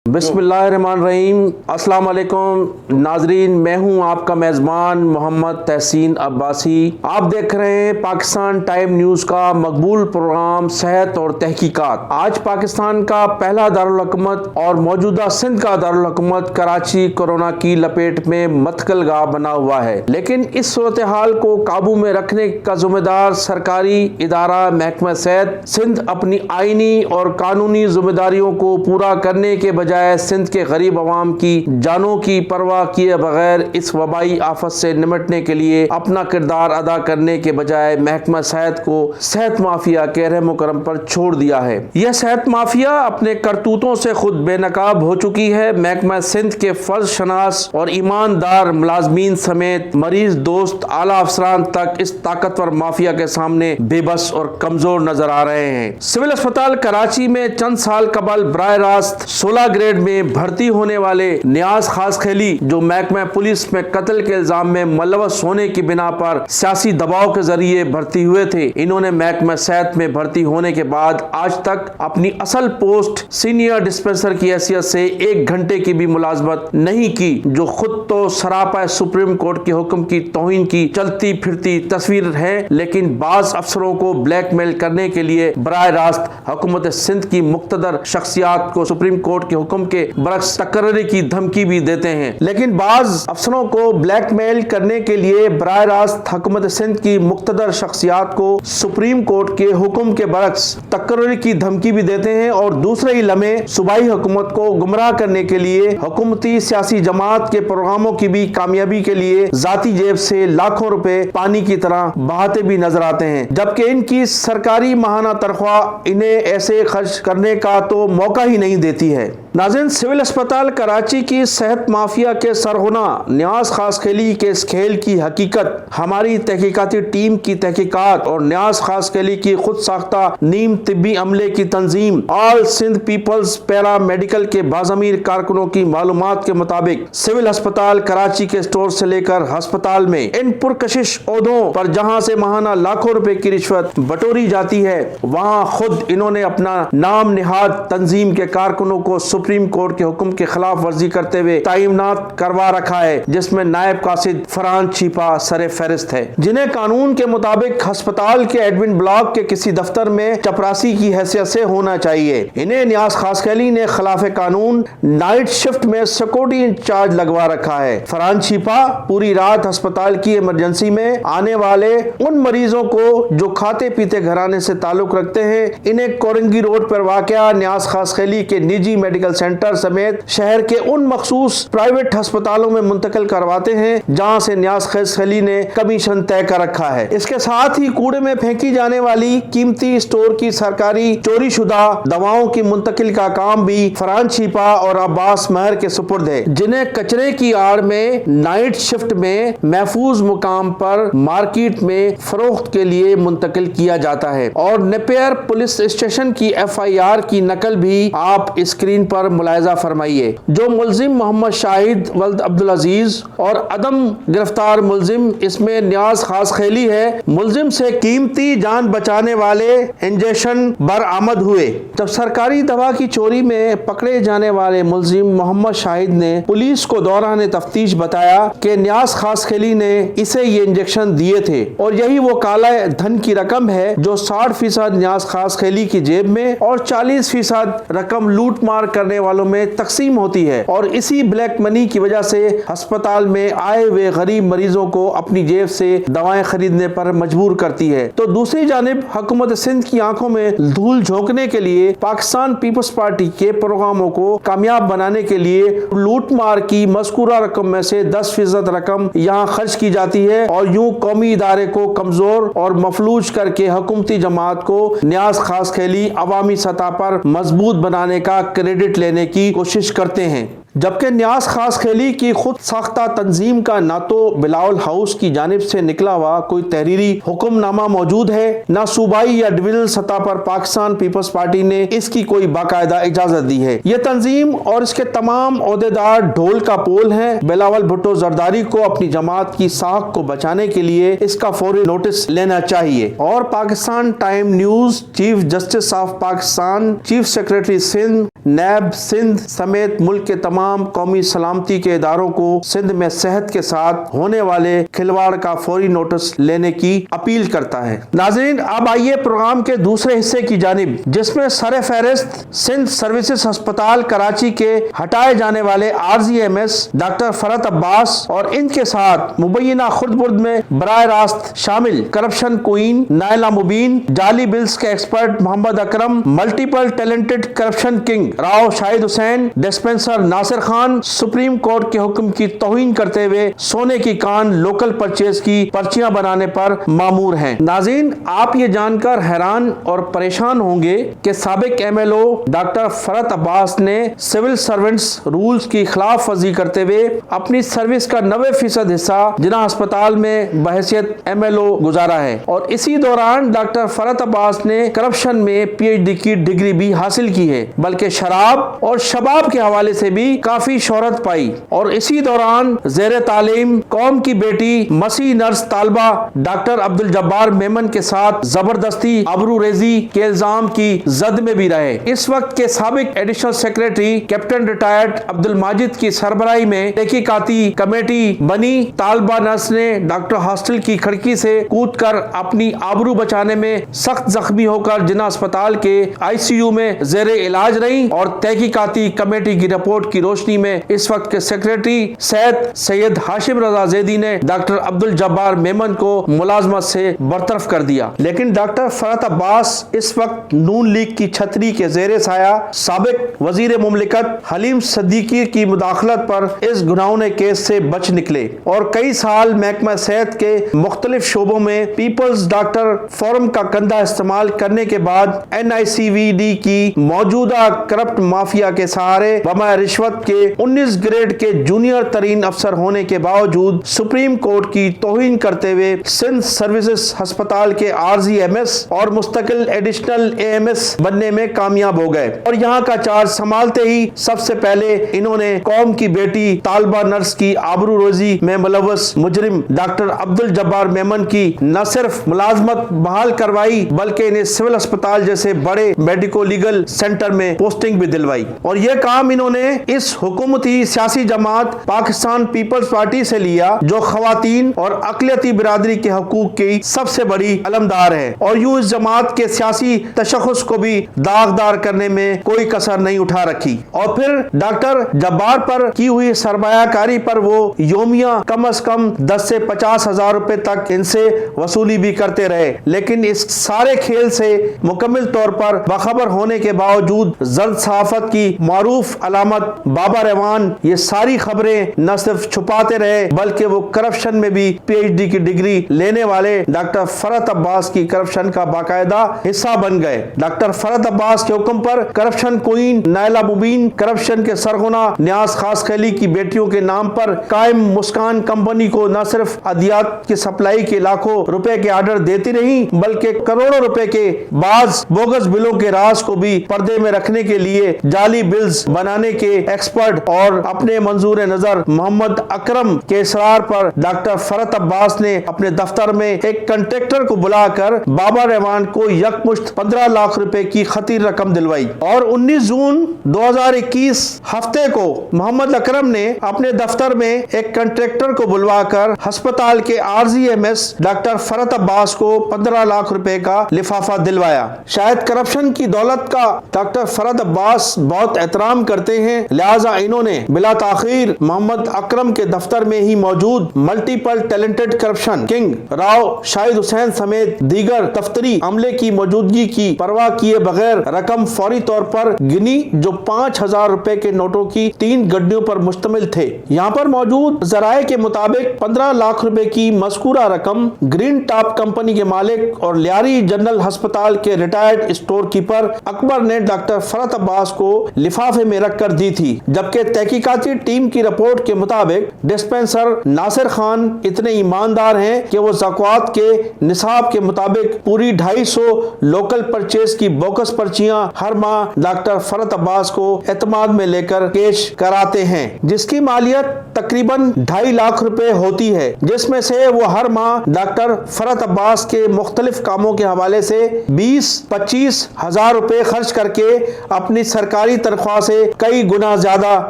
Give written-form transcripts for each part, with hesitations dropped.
बिस्मिल्लाहिर्रहमानिर्रहीम। अस्सलाम वालेकुम नाजरीन, मैं हूं आपका मेज़बान मोहम्मद तहसीन अब्बासी। आप देख रहे हैं पाकिस्तान टाइम न्यूज़ का मकबूल प्रोग्राम सेहत और तहकीकात। आज पाकिस्तान का पहला दारुल हुकूमत और मौजूदा सिंध का दारुल हुकूमत कराची कोरोना की लपेट में मतकलगाह बना हुआ है, लेकिन इस सूरत हाल को काबू में रखने का जिम्मेदार सरकारी इदारा महकमा सेहत सिंध अपनी आईनी और कानूनी जिम्मेदारियों को पूरा करने के बजाय सिंध के गरीब अवाम की जानों की परवाह किए बगैर इस वबाई आफत से निमटने के लिए अपना किरदार अदा करने के बजाय महकमा सेहत को सेहत माफिया के रहम करम पर छोड़ दिया है। यह सेहत माफिया अपने करतूतों से खुद बेनकाब हो चुकी है। महकमा सिंध के फर्ज शनास और ईमानदार मुलाजमीन समेत मरीज दोस्त आला अफसरान तक इस ताकतवर माफिया के सामने बेबस और कमजोर नजर आ रहे हैं। सिविल अस्पताल कराची में चंद साल कबल बराह रास्त 16 ग्रेड में भर्ती होने वाले नियाज खासखेली, जो महकमा पुलिस में कत्ल के इल्जाम में मुलव्वस होने की बिना पर सियासी दबाव के जरिए भर्ती हुए थे, इन्होंने महकमा सेहत में भर्ती होने के बाद आज तक अपनी असल पोस्ट सीनियर डिस्पेंसर की हैसियत से 1 घंटे की भी मुलाजमत नहीं की, जो खुद तो सरापा सुप्रीम कोर्ट के हुक्म की तौहीन की चलती फिरती तस्वीर है, लेकिन बाज अफसरों को ब्लैकमेल करने के लिए बराह रास्त हुकूमत सिंध की मुक्तदर शख्सियात को सुप्रीम कोर्ट के हुक्म के बरक्स तकर्री की धमकी भी देते हैं। लेकिन बाज अफसरों को ब्लैकमेल करने के लिए बराह रास्त हुकूमत सिंध की मुक्तदर शख्सियात को सुप्रीम कोर्ट के हुक्म के बरक्स तकर्री की धमकी भी देते हैं, और दूसरे ही लम्हे सूबाई हुकूमत को गुमराह करने के लिए हुकूमती सियासी जमात के प्रोग्रामों की भी कामयाबी के लिए जाती जेब से लाखों रुपए पानी की तरह बहाते भी नजर आते हैं, जबकि इनकी सरकारी माहाना तनख्वाह इन्हें ऐसे खर्च करने का तो मौका ही नहीं देती है। नाज़रीन, सिविल अस्पताल कराची की सेहत माफिया के सरगना नियाज खासखेली के इस खेल की हकीकत हमारी तहकीकाती टीम की तहकीकात और नियाज खासखेली की खुद साख्ता नीम तिब्बी अमले की तंजीम all Sindh people's paramedical के बाज़मीर कारकुनों की मालूमात के मुताबिक सिविल अस्पताल कराची के स्टोर से लेकर अस्पताल में इन पुरकशिश ओहदों पर जहां से माहाना लाखों रुपए की रिश्वत बटोरी जाती है, वहां खुद इन्होंने अपना नाम निहाद तंजीम के कारकुनों को सुप्रीम कोर्ट के हुक्म के खिलाफ वर्जी करते हुए तैनात करवा रखा है, जिसमें नायब कासिद फरहान छिपा सरे फहरिस्त है, जिन्हें कानून के मुताबिक अस्पताल के एडमिन ब्लॉक के किसी दफ्तर में चपरासी की हैसियत से होना चाहिए। इन्हें नियाज खासखेली ने खिलाफ कानून नाइट शिफ्ट में सिक्योरिटी इंचार्ज लगवा रखा है। फरहान छिपा पूरी रात अस्पताल की इमरजेंसी में आने वाले उन मरीजों को जो खाते पीते घराने से ताल्लुक रखते हैं, इन्हें कोरंगी रोड पर वाक़या नियाज खासखेली के निजी मेडिकल सेंटर समेत शहर के उन मखसूस प्राइवेट अस्पतालों में मुंतकिल करवाते हैं जहां से नियाज खासखेली ने कमीशन तय कर रखा है। इसके साथ ही कूड़े में फेंकी जाने वाली कीमती स्टोर की सरकारी चोरी शुदा दवाओं की मुंतकिल का काम भी फरहान छिपा और अब्बास महर के सुपुर्द है, जिन्हें कचरे की आड़ में नाइट शिफ्ट में महफूज मुकाम पर मार्केट में फरोख्त के लिए मुंतकिल किया जाता है। और नेपियर पुलिस स्टेशन की FIR की नकल भी आप स्क्रीन पर मुलाहिजा फरमाइए। जो मुल्जिम मोहम्मद शाहिद वल्द अब्दुल अजीज और अदम गिरफ्तार मुल्जिम इसमें नियाज खासखेली है, मुल्जिम से कीमती जान बचाने वाले इंजेक्शन बरामद हुए। जब सरकारी दवा की चोरी में पकड़े जाने वाले मुल्जिम मोहम्मद शाहिद ने पुलिस को दौरान तफ्तीश बताया कि नियाज खासखेली ने इसे ये इंजेक्शन दिए थे, और यही वो काला धन की रकम है जो 60% नियाज खासखेली की जेब में और 40% रकम लूट मार करने वालों में तकसीम होती है, और इसी ब्लैक मनी की वजह से अस्पताल में आए हुए गरीब मरीजों को अपनी जेब से दवाएं खरीदने पर मजबूर करती है। तो दूसरी जानिब हुकूमत सिंध की आंखों में धूल झोंकने के लिए पाकिस्तान पीपल्स पार्टी के प्रोग्रामों को कामयाब बनाने के लिए लूट मार की मज़कूरा रकम में से 10% रकम यहाँ खर्च की जाती है, और यूं कौमी इदारे को कमजोर और मफलूज करके हुकूमती जमात को नियाज खासखेली अवामी सतह पर मजबूत बनाने का क्रेडिट लेने की कोशिश करते हैं। जबकि नियाज खासखेली की खुद साख्ता तंजीम का ना तो बिलावल हाउस की जानिब से निकला हुआ कोई तहरीरी हुक्मनामा मौजूद है, ना सूबाई या डिविजनल सतह पर पाकिस्तान पीपल्स पार्टी ने इसकी कोई बाकायदा इजाजत दी है। यह तंजीम और इसके तमाम ओहदेदार ढोल का पोल हैं। बिलावल भुट्टो जरदारी को अपनी जमात की साख को बचाने के लिए इसका फौरी नोटिस लेना चाहिए। और Pakistan time news, chief justice of Pakistan, chief secretary Sindh NAB Sindh سمیت ملک کے تمام قومی سلامتی کے اداروں کو سندھ میں صحت کے ساتھ ہونے والے کھلواڑ کا فوری نوٹس لینے کی اپیل کرتا ہے۔ ناظرین، اب آئیے پروگرام کے دوسرے حصے کی جانب، جس میں سر فہرست سندھ سروسز ہسپتال کراچی کے ہٹائے جانے والے RGMS ڈاکٹر فرحت عباس اور ان کے ساتھ مبینہ خرد برد میں براہ راست شامل کرپشن کوئین نائلہ مبین، جعلی بلز کے expert Muhammad Akram, multiple talented corruption king Rao Shahid Hussain, dispenser Nasir Khan supreme court کے حکم کی توہین کرتے ہوئے سونے کی کان لوکل پرچیز کی پرچیاں بنانے پر مامور ہیں۔ ناظرین، آپ یہ جان کر حیران اور پریشان ہوں گے کہ سابق MLO ڈاکٹر فرحت عباس نے سول سرونٹس رولز کی خلاف ورزی کرتے ہوئے اپنی سروس کا 90% حصہ جناح ہسپتال میں بحیثیت MLO گزارا ہے، اور اسی دوران ڈاکٹر فرحت عباس نے کرپشن میں PhD کی ڈگری بھی حاصل کی ہے، بلکہ شراب اور شباب کے حوالے سے بھی کافی شہرت پائی، اور اسی دوران زیر تعلیم قوم کی بیٹی مسیح نرس طالبہ ڈاکٹر عبدالجبار میمن کے ساتھ زبردستی آبرو ریزی کے الزام کی زد میں بھی رہے۔ اس وقت کے سابق additional secretary captain retired Abdul Majid کی سربراہی میں تحقیقاتی کمیٹی بنی۔ طالبہ نرس نے ڈاکٹر ہاسٹل کی کھڑکی سے کود کر اپنی آبرو بچانے میں سخت زخمی ہو کر جناح اسپتال کے ICU میں زیر علاج رہی، اور تحقیقاتی کمیٹی کی رپورٹ کی روشنی میں اس وقت کے سیکریٹری سید ہاشم رضا زیدی نے ڈاکٹر عبدالجبار میمن کو ملازمت سے برطرف کر دیا۔ لیکن ڈاکٹر فرحت عباس اس وقت نون لیگ کی چھتری کے زیر سایہ سابق وزیر مملکت حلیم صدیقی کی مداخلت پر اس گھناؤنے کیس سے بچ نکلے، اور کئی سال محکمہ صحت کے مختلف شعبوں میں پیپلز ڈاکٹر فورم کا کندھا استعمال کرنے کے بعد NICVD کی موجودہ کرپٹ مافیا کے سہارے بمائے رشوت کے 19 گریڈ کے جونیئر ترین افسر ہونے کے باوجود سپریم کورٹ کی توہین کرتے ہوئے سندھ سروسز ہسپتال کے RGMS اور مستقل ایڈیشنل AMS بننے میں کامیاب ہو گئے، اور یہاں کا چارج سنبھالتے ہی سب سے پہلے انہوں نے قوم کی بیٹی طالبہ نرس کی آبرو روزی میں ملوث مجرم ڈاکٹر عبدالجبار میمن کی نہ صرف ملازمت بحال کروائی، بلکہ انہیں سول اسپتال جیسے بڑے میڈیکو لیگل سینٹر میں پوسٹنگ بھی دلوائی، اور یہ کام انہوں نے اس حکومتی سیاسی جماعت پاکستان پیپلز پارٹی سے لیا جو خواتین اور اقلیتی برادری کے حقوق کی سب سے بڑی علمدار ہے، اور یوں اس جماعت کے سیاسی تشخص کو بھی داغدار کرنے میں کوئی کسر نہیں اٹھا رکھی، اور پھر ڈاکٹر جبار پر کی ہوئی سرمایہ کاری پر وہ یومیہ کم از کم 10 سے 50 ہزار روپے تک ان سے وصولی بھی کرتے رہے۔ لیکن اس سارے کھیل سے مکمل طور پر باخبر ہونے کے باوجود زرد صحافت کی معروف علامت بابا ریوان یہ ساری خبریں نہ صرف چھپاتے رہے، بلکہ وہ کرپشن میں بھی PhD کی ڈگری لینے والے ڈاکٹر فرحت عباس کی کرپشن کا باقاعدہ حصہ بن گئے۔ ڈاکٹر فرحت عباس کے حکم پر کرپشن کوئین نائلہ مبین کرپشن کے سرغنہ نیاز خاص خیلی کی بیٹیوں کے نام پر قائم مسکان کمپنی کو نہ صرف ادویات کی سپلائی کے لاکھوں روپے کے آرڈر دیتی رہی، بلکہ کروڑوں روپے کے بعض بوگس بلوں کے راز کو بھی پردے میں رکھنے کے لیے جعلی بلز بنانے کے ایکسپرٹ اور اپنے منظور نظر محمد اکرم کے اصرار پر ڈاکٹر فرحت عباس نے اپنے دفتر میں ایک کنٹریکٹر کو بلا کر بابا ریوان کو یکمشت 15 لاکھ روپے کی خطیر رقم دلوائی، اور 19 جون 2021 ہفتے کو محمد اکرم نے اپنے دفتر میں ایک کنٹریکٹر کو بلوا کر ہسپتال کے RGMS ڈاکٹر فرحت عباس کو 15 لاکھ روپے کا لفافہ دلوایا۔ شاید کرپشن کی دولت کا ڈاکٹر فرحت عباس بہت احترام کرتے ہیں، لہٰذا انہوں نے بلا تاخیر محمد اکرم کے دفتر میں ہی موجود multiple talented corruption king Rao Shahid Hussain سمیت دیگر دفتری عملے کی موجودگی کی پرواہ کیے بغیر رقم فوری طور پر گنی، جو 5,000 روپے کے نوٹوں کی 3 گڈیوں پر مشتمل تھے۔ یہاں پر موجود ذرائع کے مطابق 15 لاکھ روپے کی مذکورہ رقم گرین ٹاپ کمپنی کے مالک اور لیاری جنرل ہسپتال کے ریٹائرڈ اسٹور کیپر اکبر نے ڈاکٹر فرحت عباس کو لفافے میں رکھ کر دی تھی، جبکہ تحقیقاتی ٹیم کی رپورٹ کے مطابق ڈسپنسر ناصر خان اتنے ایماندار ہیں کہ وہ زکوات کے نصاب کے مطابق پوری 250 لوکل پرچیز کی بوکس پرچیاں ہر ماہ ڈاکٹر فرحت عباس کو اعتماد میں لے کر پیش کراتے ہیں، جس کی مالیت تقریباً 2.5 لاکھ روپے ہوتی ہے، جس میں سے وہ ہر ماہ ڈاکٹر فرحت عباس کے مختلف کاموں کے حوالے سے 20-25 ہزار روپے خرچ کر کے اپنے अपनी सरकारी तनख्वाह से कई गुना ज्यादा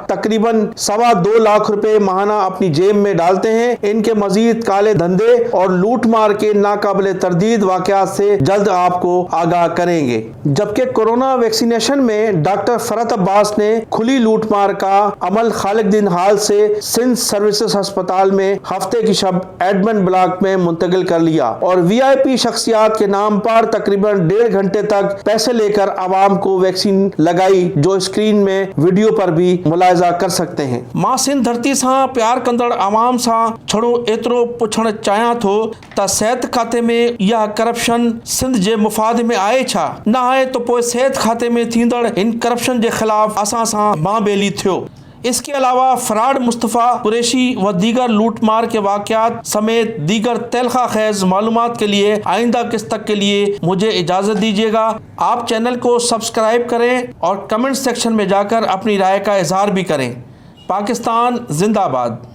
तकरीबन 2.25 लाख रुपए माहाना अपनी जेब में डालते हैं। इनके मजीद काले धंधे और लूट मार के नाकाबिले तरदीद वाकयात से जल्द आपको आगाह करेंगे। जबकि कोरोना वैक्सीनेशन में डॉक्टर फरहत अब्बास ने खुली लूट मार का अमल खालिक दिन हाल से सिंध सर्विसेज अस्पताल में हफ्ते की शब एडमिन ब्लॉक में मुंतकिल कर लिया और VIP शख्सियात के नाम पर तकरीबन 1.5 घंटे तक पैसे लेकर आवाम को वैक्सीन लगाई, जो स्क्रीन में वीडियो पर भी मुलाहिजा कर सकते हैं। मां सिंध धरती सां प्यार कंदड़ आवाम सां छड़ो एतिरो पुछण चाहियां थो त सिहत खाते में इहा करप्शन सिंध जे मुफ़ाद में आहे छा? न आहे त पोइ सिहत खाते में थींदड़ इन करप्शन के खिलाफ असां सां मांबेली थियो। इसके अलावा फराड मुस्तफ़ा कुरैशी व दीगर लूट मार के वाक़यात समेत दीगर तलखा खैज मालूमात के लिए आइंदा किस्त तक के लिए मुझे इजाज़त दीजिएगा। आप चैनल को सब्सक्राइब करें और कमेंट सेक्शन में जाकर अपनी राय का इजहार भी करें। पाकिस्तान जिंदाबाद।